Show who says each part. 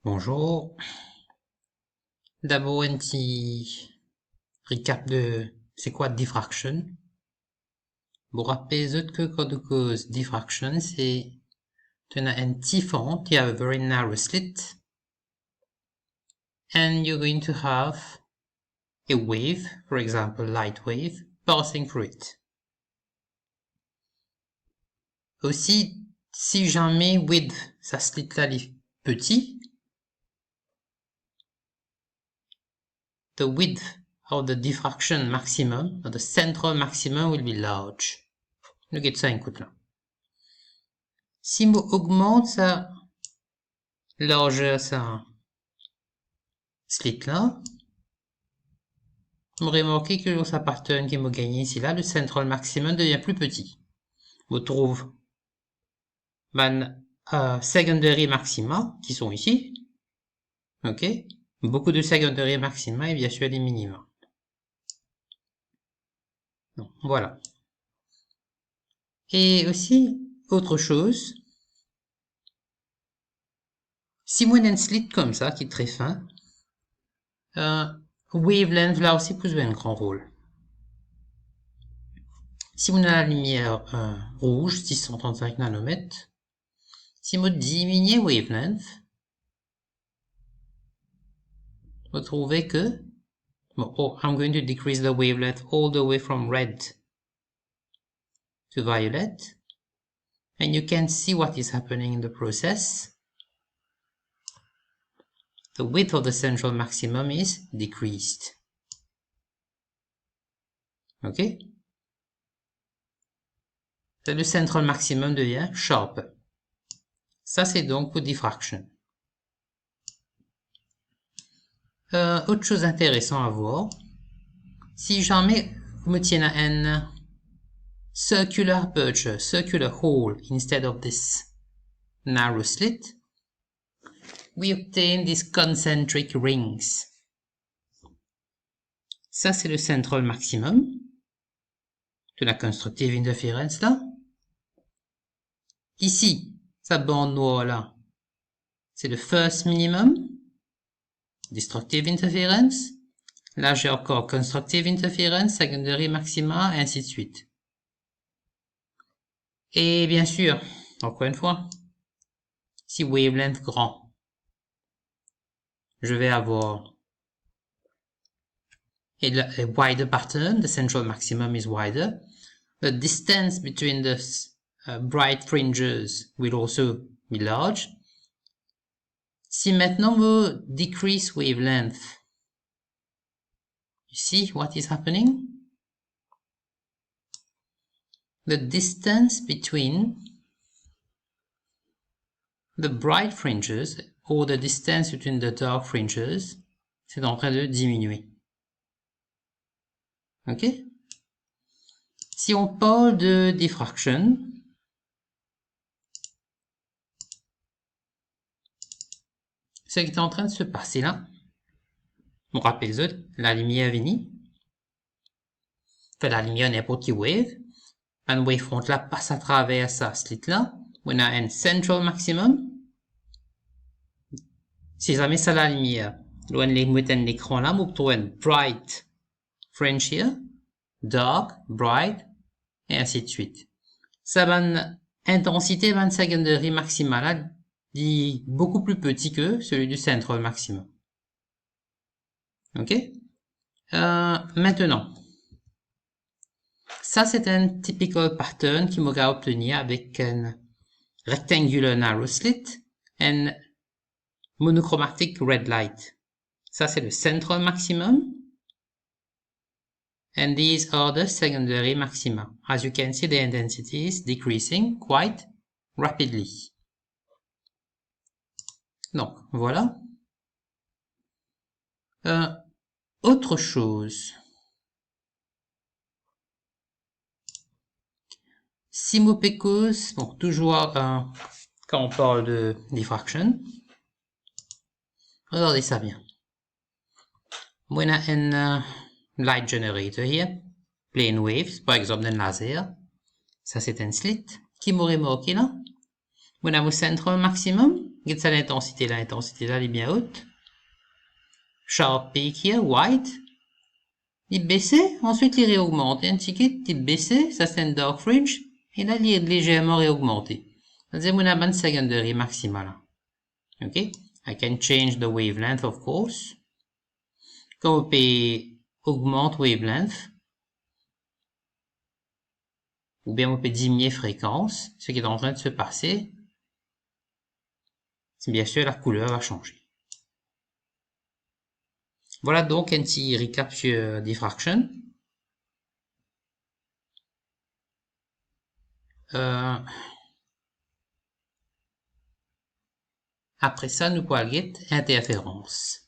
Speaker 1: Bonjour. D'abord un petit recap de c'est quoi diffraction. Vous rappelez que quand on cause diffraction, c'est tu as un petit fond, you have a very narrow slit, and you're going to have a wave, for example, light wave, passing through it. Aussi, si jamais width, ça slit là est petit, the width of the diffraction maximum, or the central maximum will be large. Nous get ça un coup là. Si on augmente sa largeur, sa slit là, on remarque que sa pattern qui m'a gagné ici là, le central maximum devient plus petit. On trouve secondary maxima qui sont ici. Ok, beaucoup de secondary maxima et bien sûr les minima. Donc, voilà. Et aussi, autre chose, si moi j'ai une slit comme ça, qui est très fin, wavelength là aussi peut jouer un grand rôle. Si on a la lumière rouge, 635 nanomètres, si on diminue wavelength, vous trouvez que, I'm going to decrease the wavelength all the way from red to violet, and you can see what is happening in the process. The width of the central maximum is decreased. Ok? Le central maximum devient sharp. Ça, c'est donc pour diffraction. Autre chose intéressante à voir, si jamais vous me tiens à un circular aperture, circular hole, instead of this narrow slit, we obtain these concentric rings. Ça, c'est le central maximum de la constructive interference là. Ici, sa bande noire là, c'est le first minimum, destructive interference. Là, j'ai encore constructive interference, secondary maxima, ainsi de suite. Et bien sûr, encore une fois, si wavelength grand, je vais avoir a wider pattern, the central maximum is wider. The distance between the bright fringes will also be large. Si maintenant we decrease wavelength, you see what is happening? The distance between the bright fringes or the distance between the dark fringes, c'est en train de diminuer. Ok? Si on parle de diffraction, ce qui est en train de se passer là, on rappelle la lumière vient, fait la lumière n'importe quelle wave, un wavefront là passe à travers ça slit là, on a un central maximum. Si jamais ça la lumière, on les mettre un écran là, on trouve un bright fringe here, dark, bright, et ainsi de suite. Ça va une intensité 20 secondary maximale dit beaucoup plus petit que celui du central maximum. Ok? Maintenant, ça c'est un typical pattern qui m'aura obtenu avec un rectangular narrow slit and monochromatic red light. Ça c'est le central maximum. And these are the secondary maxima. As you can see, the intensity is decreasing quite rapidly. Donc, voilà. Autre chose. Simopécos, bon, toujours quand on parle de diffraction. Regardez ça bien. On a un light generator here, plane waves, par exemple un laser. Ça c'est un slit qui m'aurait marqué là. On a au central maximum, Regarde ça l'intensité là, elle est bien haute. Sharp peak here, white. Il baissait, ensuite il réaugmente. Un ticket, il baissait, ça c'est un dark fringe, et là il est légèrement réaugmenté. C'est mon 20 secondary maximale. Ok? I can change the wavelength of course. Comme on peut augmenter wavelength, ou bien on peut diminuer fréquence, ce qui est en train de se passer, c'est bien sûr la couleur va changer. Voilà donc un petit recap sur diffraction. Après ça, nous pouvons aller interférence.